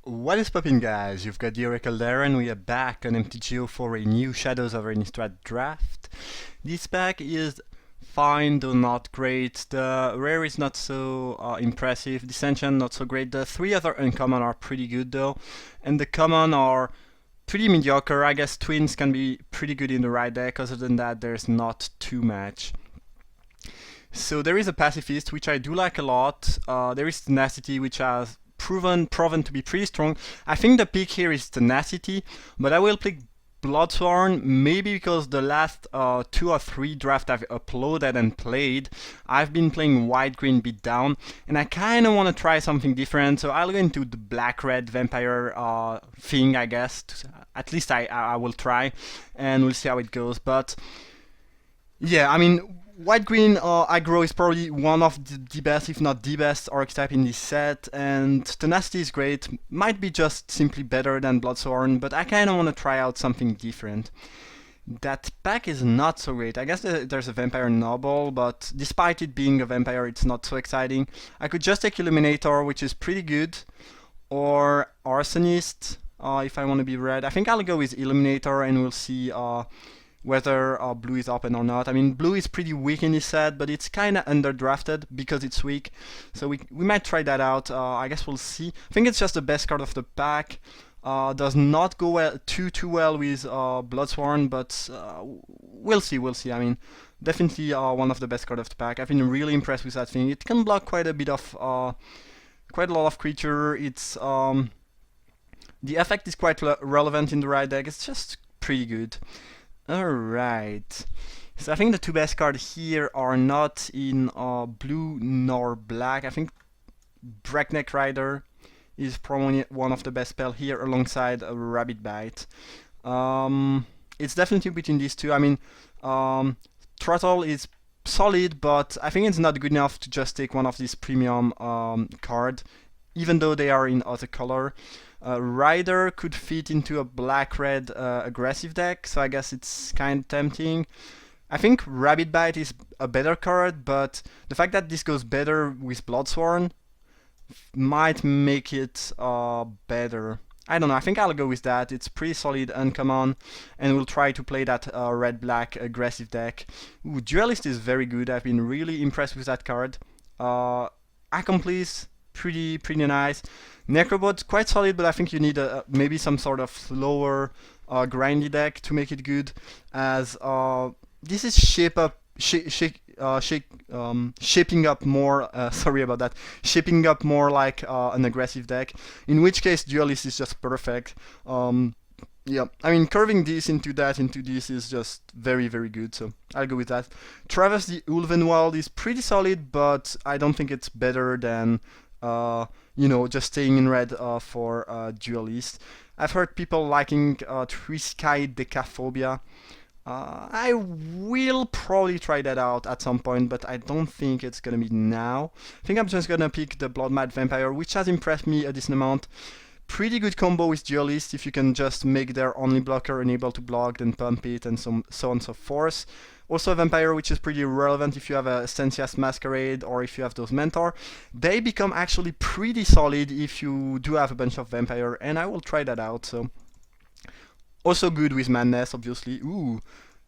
What is poppin', guys? You've got the Oracle there, and we are back on MTGO for a new Shadows over Innistrad Draft. This pack is fine, though not great. The rare is not so impressive, Dissension not so great. The three other uncommon are pretty good though, and the common are pretty mediocre. I guess twins can be pretty good in the right deck. Other than that, there's not too much. So there is a pacifist, which I do like a lot. There is tenacity, which has proven to be pretty strong. I think the pick here is tenacity, but I will pick Bloodsworn, maybe because the last 2 or 3 drafts I've uploaded and played, I've been playing white-green beatdown, and I kind of want to try something different, so I'll go into the black-red vampire thing, I guess. At least I will try, and we'll see how it goes. But yeah, I mean, white-green aggro is probably one of the best, if not the best, archetype in this set, and Tenacity is great. Might be just simply better than Bloodsworn, but I kind of want to try out something different. That pack is not so great. I guess there's a Vampire Noble, but despite it being a vampire, it's not so exciting. I could just take Illuminator, which is pretty good, or Arsonist, if I want to be red. I think I'll go with Illuminator, and we'll see whether blue is open or not. I mean, blue is pretty weak in this set, but it's kind of underdrafted because it's weak. So we might try that out. I guess we'll see. I think it's just the best card of the pack. Does not go too well with Bloodsworn, but we'll see. I mean, definitely one of the best cards of the pack. I've been really impressed with that thing. It can block quite a lot of creature. It's the effect is quite relevant in the right deck. It's just pretty good. Alright, so I think the two best cards here are not in blue nor black. I think Breakneck Rider is probably one of the best spells here alongside a Rabbit Bite. It's definitely between these two. I mean, Throttle is solid, but I think it's not good enough to just take one of these premium card, even though they are in other color. Rider could fit into a black-red aggressive deck, so I guess it's kind of tempting. I think Rabbit Bite is a better card, but the fact that this goes better with Bloodsworn might make it better. I don't know, I think I'll go with that. It's pretty solid, uncommon, and we'll try to play that red-black aggressive deck. Ooh, Duelist is very good. I've been really impressed with that card. Accomplice, pretty nice. Necrobot, quite solid, but I think you need maybe some sort of slower, grindy deck to make it good, as this is shaping up more, sorry about that, shaping up more like an aggressive deck, in which case Duelist is just perfect. Yeah, I mean, curving this into this is just very good, so I'll go with that. Traverse the Ulvenwald is pretty solid, but I don't think it's better than just staying in red for Duelist. I've heard people liking Three-Sky Decaphobia. I will probably try that out at some point, but I don't think it's gonna be now. I think I'm just gonna pick the Blood Mad Vampire, which has impressed me a decent amount. Pretty good combo with Duelist if you can just make their only blocker unable to block, then pump it, and so on and so forth. Also a Vampire, which is pretty relevant if you have a Sensias Masquerade or if you have those Mentor. They become actually pretty solid if you do have a bunch of Vampire, and I will try that out. So also good with Madness, obviously. Ooh,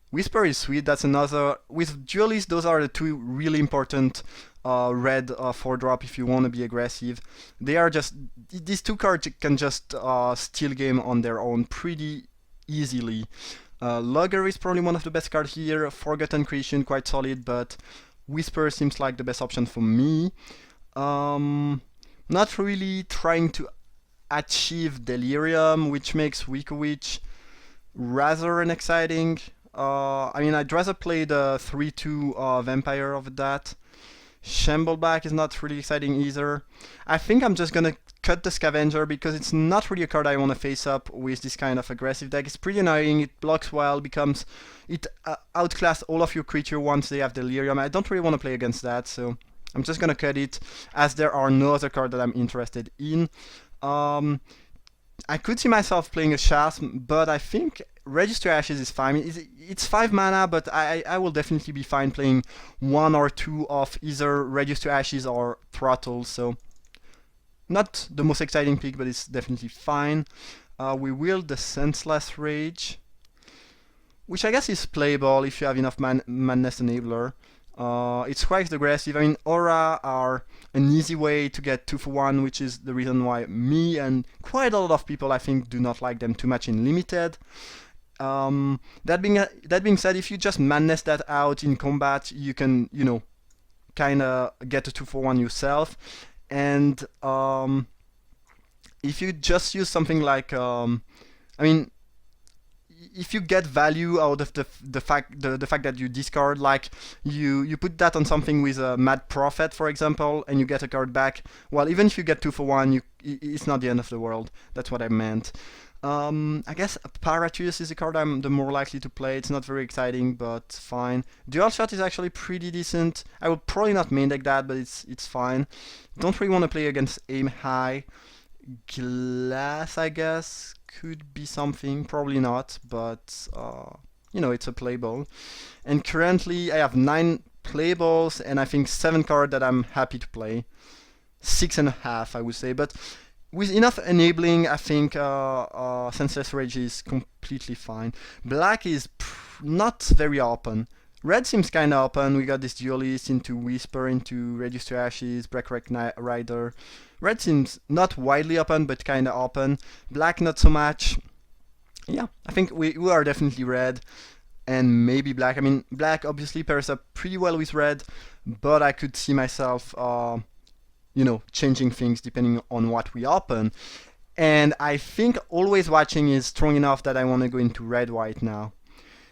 Whisper is sweet. That's another. With Duelist, those are the two really important red 4-drop if you want to be aggressive. They are just, these two cards can just steal game on their own pretty easily. Lugger is probably one of the best cards here. Forgotten Creation, quite solid, but Whisper seems like the best option for me. Not really trying to achieve Delirium, which makes Wicked Witch rather unexciting. I mean, I'd rather play the 3-2 Vampire of that. Shambleback is not really exciting either. I think I'm just gonna cut the Scavenger because it's not really a card I want to face up with this kind of aggressive deck. It's pretty annoying, it blocks well, it outclass all of your creature once they have Delirium. I don't really want to play against that, so I'm just gonna cut it, as there are no other card that I'm interested in. I could see myself playing a Shasm, but I think Register Ashes is fine. It's 5 mana, but I will definitely be fine playing 1 or 2 of either Register Ashes or Throttle, so not the most exciting pick, but it's definitely fine. We wield the Senseless Rage, which I guess is playable if you have enough Madness Enabler. It's quite aggressive. I mean, Aura are an easy way to get 2 for 1, which is the reason why me and quite a lot of people, I think, do not like them too much in Limited. That being said, if you just Madness that out in combat, you can, you know, kind of get a 2 for 1 yourself. And if you just use something like, I mean, if you get value out of the fact that you discard, like you put that on something with a Mad Prophet, for example, and you get a card back. Well, even if you get 2 for 1, it's not the end of the world. That's what I meant. I guess Paratus is a card I'm the more likely to play. It's not very exciting, but fine. Dual Shot is actually pretty decent. I will probably not main deck that, but it's fine. Don't really want to play against Aim High. Glass, I guess, could be something. Probably not, but you know, it's a playable. And currently I have 9 playables and I think 7 cards that I'm happy to play. 6.5, I would say, but with enough enabling, I think Senseless Rage is completely fine. Black is not very open. Red seems kind of open. We got this Duelist into Whisper, into Reduce to Ashes, Breakwreck Rider. Red seems not widely open, but kind of open. Black not so much. Yeah, I think we are definitely red, and maybe black. I mean, black obviously pairs up pretty well with red, but I could see myself, you know, changing things depending on what we open. And I think Always Watching is strong enough that I want to go into red-white now.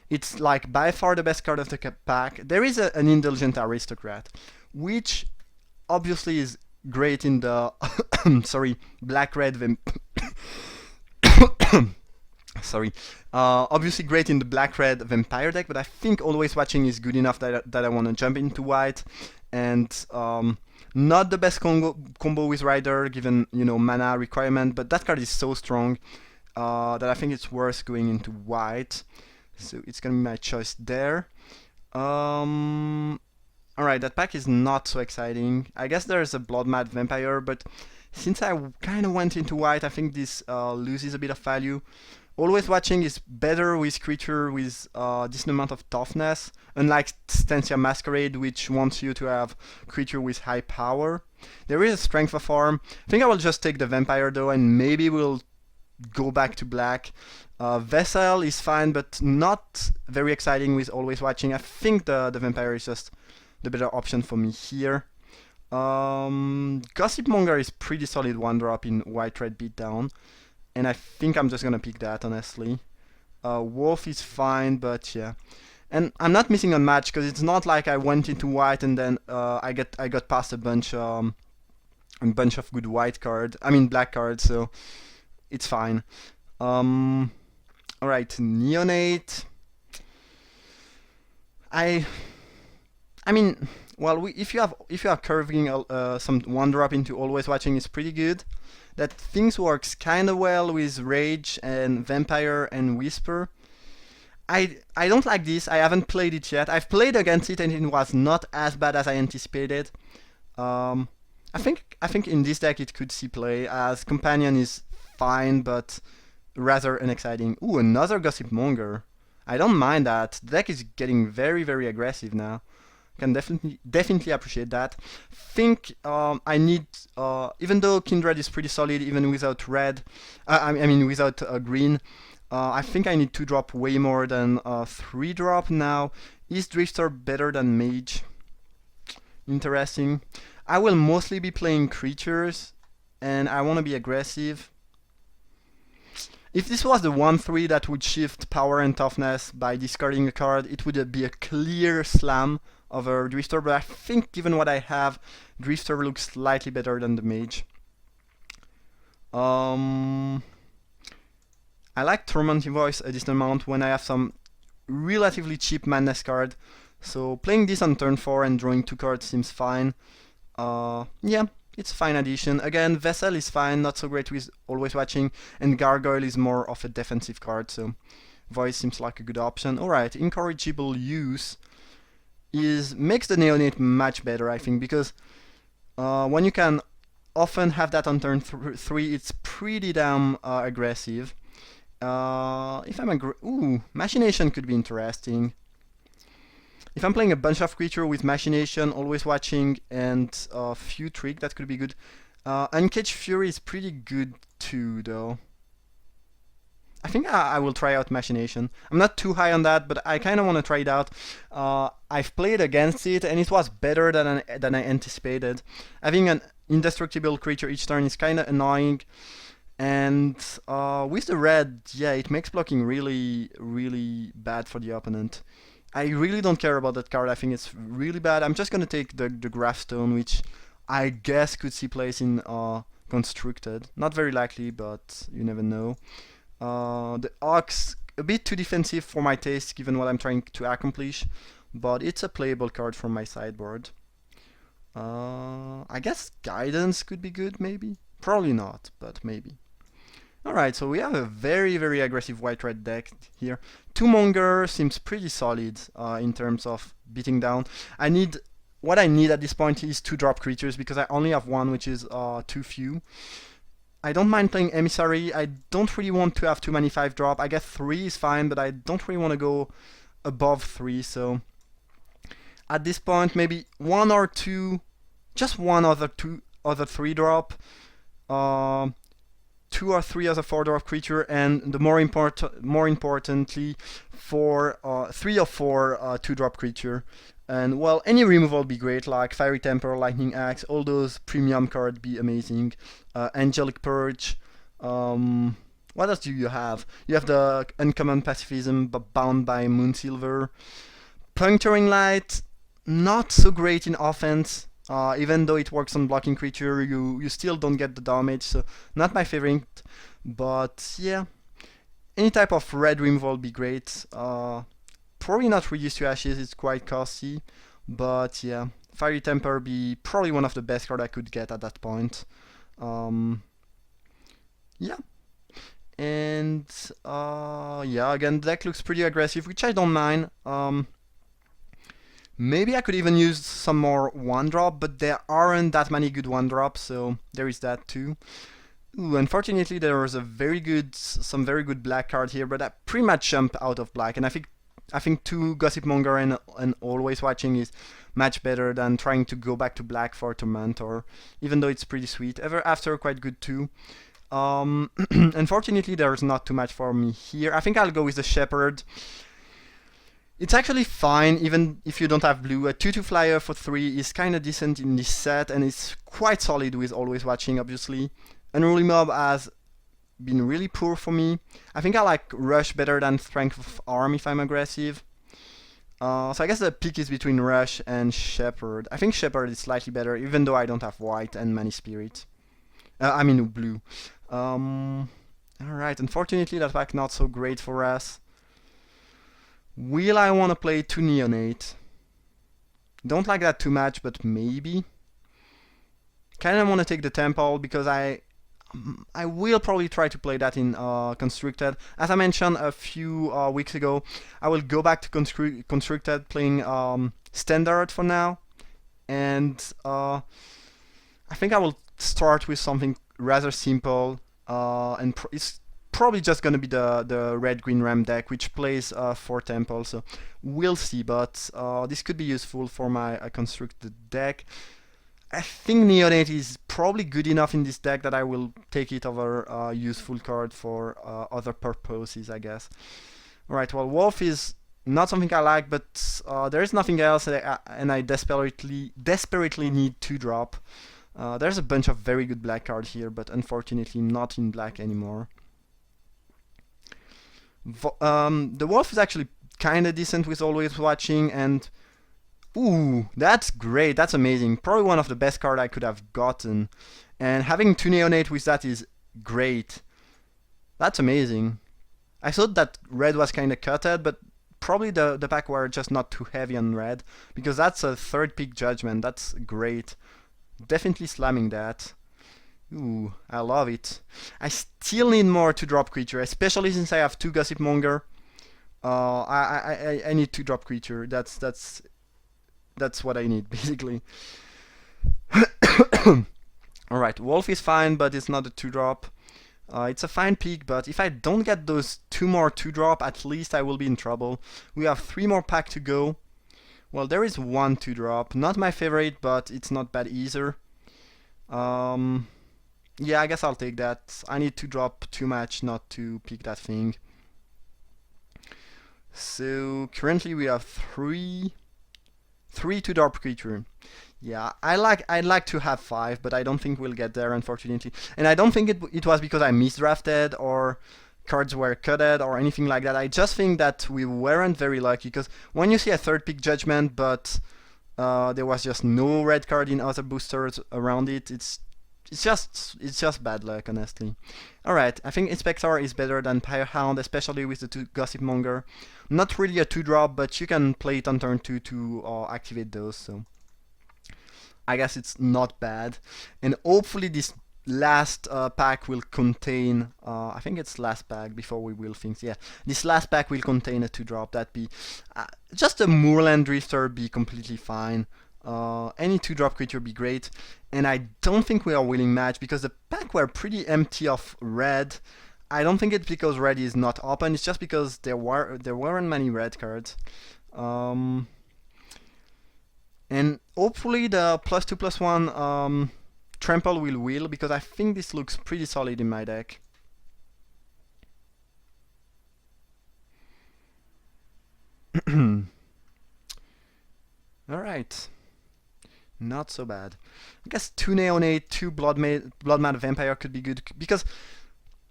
It's like by far the best card of the pack. There is an Indulgent Aristocrat, which obviously is great in the sorry, black-red sorry, obviously great in the black-red vampire deck, but I think Always Watching is good enough that I want to jump into white. And not the best combo with Rider, given, you know, mana requirement, but that card is so strong that I think it's worth going into white. So it's gonna be my choice there. Alright, that pack is not so exciting. I guess there's a Blood Mad Vampire, but since I kind of went into white, I think this loses a bit of value. Always Watching is better with creature with decent amount of toughness, unlike Stancia Masquerade, which wants you to have creature with high power. There is a Strength of Arm. I think I will just take the Vampire though, and maybe we'll go back to black. Vessel is fine, but not very exciting with Always Watching. I think the Vampire is just the better option for me here. Gossip Monger is pretty solid 1-drop in white-red beatdown, and I think I'm just gonna pick that, honestly. Wolf is fine, but yeah. And I'm not missing on match, because it's not like I went into white and then I got past a bunch of good white cards. I mean black cards, so it's fine. Alright, Neonate. I mean, well, if you are curving some 1-drop into Always Watching, is pretty good. That things works kind of well with Rage and Vampire and Whisper. I don't like this. I haven't played it yet. I've played against it and it was not as bad as I anticipated. I think in this deck it could see play, as Companion is fine but rather unexciting. Ooh, another Gossip Monger. I don't mind that. The deck is getting very, very aggressive now. Can definitely appreciate that. Think I need, even though Kindred is pretty solid even without red, I mean without green, I think I need 2-drop way more than 3-drop now. Is Drifter better than Mage? Interesting. I will mostly be playing creatures, and I want to be aggressive. If this was the 1-3 that would shift power and toughness by discarding a card, it would be a clear slam over Drifter, but I think given what I have, Drifter looks slightly better than the Mage. I like Tormenting Voice a decent amount when I have some relatively cheap Madness card, so playing this on turn 4 and drawing 2 cards seems fine. Yeah, it's a fine addition. Again, Vessel is fine, not so great with Always Watching, and Gargoyle is more of a defensive card, so Voice seems like a good option. Alright, Incorrigible Use makes the Neonate much better, I think, because when you can often have that on turn 3. It's pretty damn aggressive. If I'm ooh, Machination could be interesting. If I'm playing a bunch of creature with Machination, Always Watching, and Few Trick, that could be good. Uncaged Fury is pretty good too, though. I think I will try out Machination. I'm not too high on that, but I kind of want to try it out. I've played against it, and it was better than I anticipated. Having an indestructible creature each turn is kind of annoying. And with the red, yeah, it makes blocking really, really bad for the opponent. I really don't care about that card. I think it's really bad. I'm just gonna take the Graphstone, which I guess could see place in Constructed. Not very likely, but you never know. The Ox, a bit too defensive for my taste, given what I'm trying to accomplish, but it's a playable card from my sideboard. I guess Guidance could be good, maybe? Probably not, but maybe. Alright, so we have a very, very aggressive white-red deck here. 2 Monger seems pretty solid in terms of beating down. What I need at this point is 2-drop creatures, because I only have 1, which is too few. I don't mind playing Emissary. I don't really want to have too many 5-drop. I guess 3 is fine, but I don't really want to go above 3, so... At this point, maybe 1 or 2, just one other 3-drop. 2 or 3 as a 4-drop creature, and the more importantly, 3 or 4 2-drop creature. And well, any removal would be great, like Fiery Temper, Lightning Axe, all those premium cards be amazing. Angelic Purge. What else do you have? You have the Uncommon Pacifism, but bound by Moonsilver. Puncturing Light, not so great in offense. Even though it works on blocking creature, you still don't get the damage, so not my favorite. But yeah, any type of red removal would be great. Probably not Reduce to Ashes, it's quite costly. But yeah, Fiery Temper be probably one of the best cards I could get at that point. Yeah. And yeah, again, the deck looks pretty aggressive, which I don't mind. Maybe I could even use some more 1-drop, but there aren't that many good 1-drops, so there is that too. Ooh, unfortunately there was some very good black card here, but I pretty much jump out of black, and I think 2 Gossip Monger and Always Watching is much better than trying to go back to black for Tormentor, even though it's pretty sweet. Ever After quite good too. Unfortunately there's not too much for me here. I think I'll go with the Shepherd. It's actually fine, even if you don't have blue. A 2/2 flyer for 3 is kinda decent in this set, and it's quite solid with Always Watching, obviously. Unruly Mob has been really poor for me. I think I like Rush better than Strength of Arm if I'm aggressive. So I guess the pick is between Rush and Shepherd. I think Shepherd is slightly better, even though I don't have white and Many Spirit. I mean blue. Alright, unfortunately that pack not so great for us. Will I want to play 2 Neonate? Don't like that too much, but maybe. Kinda want to take the Temple, because I will probably try to play that in Constructed. As I mentioned a few weeks ago, I will go back to Constructed, playing Standard for now. And I think I will start with something rather simple, and it's probably just gonna be the red-green Ram deck, which plays 4 Temple, so we'll see, but this could be useful for my constructed deck. I think Neonate is probably good enough in this deck that I will take it over a useful card for other purposes, I guess. Alright, well, Wolf is not something I like, but there is nothing else, and I desperately need 2-drop. There's a bunch of very good black cards here, but unfortunately not in black anymore. The Wolf is actually kinda decent with Always Watching, and ooh, that's great, that's amazing. Probably one of the best cards I could have gotten. And having 2 Neonate with that is great. That's amazing. I thought that red was kinda cutted, but probably the pack were just not too heavy on red, because that's a 3rd pick Judgment, that's great. Definitely slamming that. Ooh, I love it. I still need more 2-drop creature, especially since I have 2 Gossip Monger. I need 2-drop creature. That's what I need, basically. Alright, Wolf is fine, but it's not a 2-drop. It's a fine pick, but if I don't get those 2 more 2-drop, at least I will be in trouble. We have 3 more pack to go. Well, there is 1 2-drop. Not my favorite, but it's not bad either. Yeah, I guess I'll take that. I need to drop too much not to pick that thing. So currently we have three 2-drop creature. Yeah, I'd like to have 5, but I don't think we'll get there, unfortunately. And I don't think it was because I misdrafted or cards were cutted or anything like that. I just think that we weren't very lucky, because when you see a 3rd pick Judgment, but there was just no red card in other boosters around it, it's just bad luck, honestly. Alright, I think Inspector is better than Pyrehound, especially with the 2 Gossip Monger. Not really a 2-drop, but you can play it on turn 2 to activate those, so I guess it's not bad. And hopefully this last pack will contain, I think it's last pack before we will things, yeah. This last pack will contain a 2-drop, that'd be, just a Moorland Drifter be completely fine. Any 2-drop creature be great. And I don't think we are winning match, because the pack were pretty empty of red. I don't think it's because red is not open, it's just because there weren't many red cards. And hopefully the +2/+1 trample will wheel, because I think this looks pretty solid in my deck. Alright. Not so bad. I guess 2 Neonate, 2 Bloodmad Vampire could be good, because,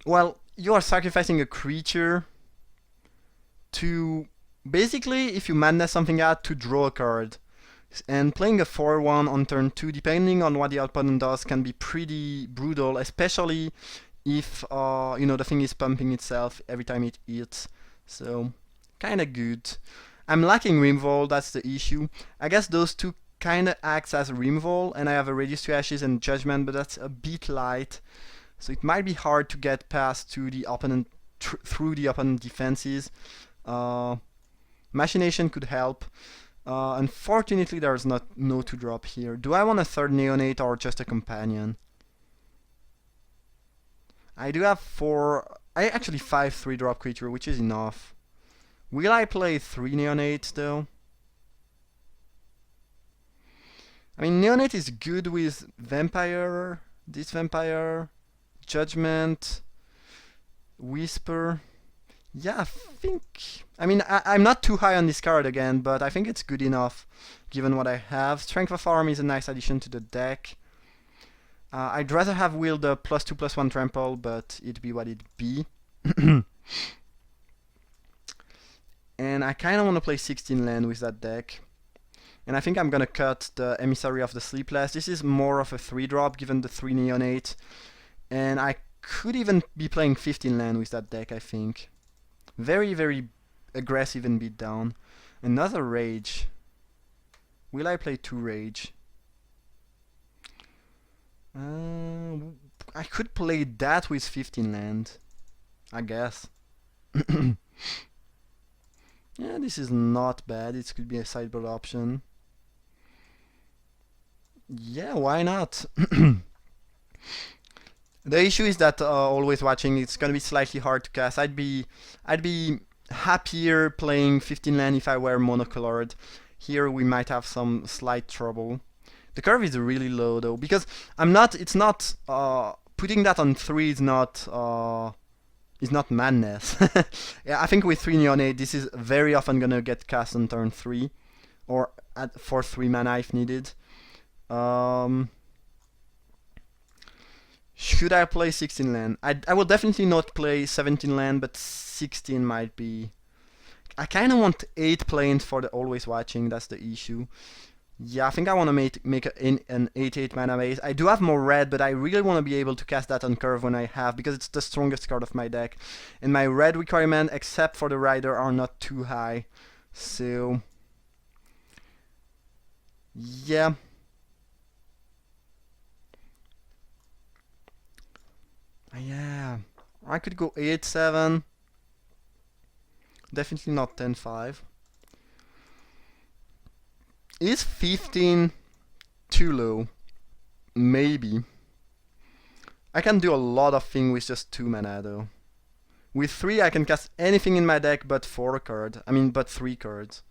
well, you are sacrificing a creature to, basically, if you madness something out, to draw a card. And playing a 4/1 on turn 2, depending on what the opponent does, can be pretty brutal, especially if you know, the thing is pumping itself every time it hits. So, kinda good. I'm lacking Rimval, that's the issue. I guess those 2 kinda acts as Rimval, and I have a Reduce to Ashes and Judgment, but that's a bit light. So it might be hard to get past to the opponent through the opponent defenses. Machination could help. Unfortunately, there's no 2-drop here. Do I want a 3rd Neonate or just a Companion? I do have 5 3-drop creature, which is enough. Will I play 3 Neonates though? I mean, Neonate is good with Vampire, this Vampire, Judgment, Whisper. Yeah, I think... I mean, I'm not too high on this card again, but I think it's good enough given what I have. Strength of Arm is a nice addition to the deck. I'd rather have Will the +2/+1 trample, but it'd be what it'd be. And I kind of want to play 16 land with that deck. And I think I'm gonna cut the Emissary of the Sleepless. This is more of a 3-drop given the 3 Neonate. And I could even be playing 15 land with that deck, I think. Very, very aggressive and beat down. Another Rage. Will I play 2 Rage? I could play that with 15 land, I guess. Yeah, this is not bad. It could be a sideboard option. Yeah, why not? The issue is that always watching, it's gonna be slightly hard to cast. I'd be happier playing 15 land if I were monocolored. Here we might have some slight trouble. The curve is really low though, because it's not putting that on 3 is not madness. Yeah, I think with 3 Neonate this is very often gonna get cast on turn 3 or for 3 mana if needed. Should I play 16 land? I will definitely not play 17 land, but 16 might be... I kinda want 8 planes for the always watching, that's the issue. Yeah, I think I want to make an 8/8 mana base. I do have more red, but I really want to be able to cast that on curve when I have, because it's the strongest card of my deck. And my red requirement, except for the rider, are not too high. So... yeah. Yeah. I could go 8/7. Definitely not 10/5. Is 15 too low? Maybe. I can do a lot of things with just 2 mana though. With 3 I can cast anything in my deck but 4 cards. I mean but 3 cards.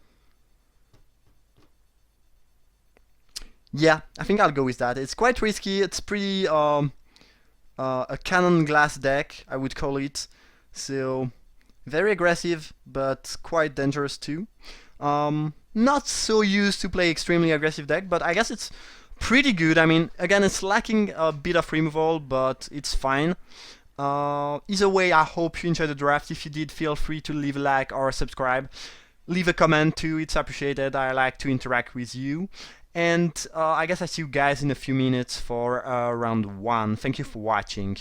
Yeah, I think I'll go with that. It's quite risky. It's pretty a cannon glass deck, I would call it. So very aggressive, but quite dangerous too. Not so used to play extremely aggressive deck, but I guess it's pretty good. I mean, again, it's lacking a bit of removal, but it's fine. Either way, I hope you enjoyed the draft. If you did, feel free to leave a like or subscribe. Leave a comment too, it's appreciated. I like to interact with you. And I guess I see you guys in a few minutes for round 1. Thank you for watching.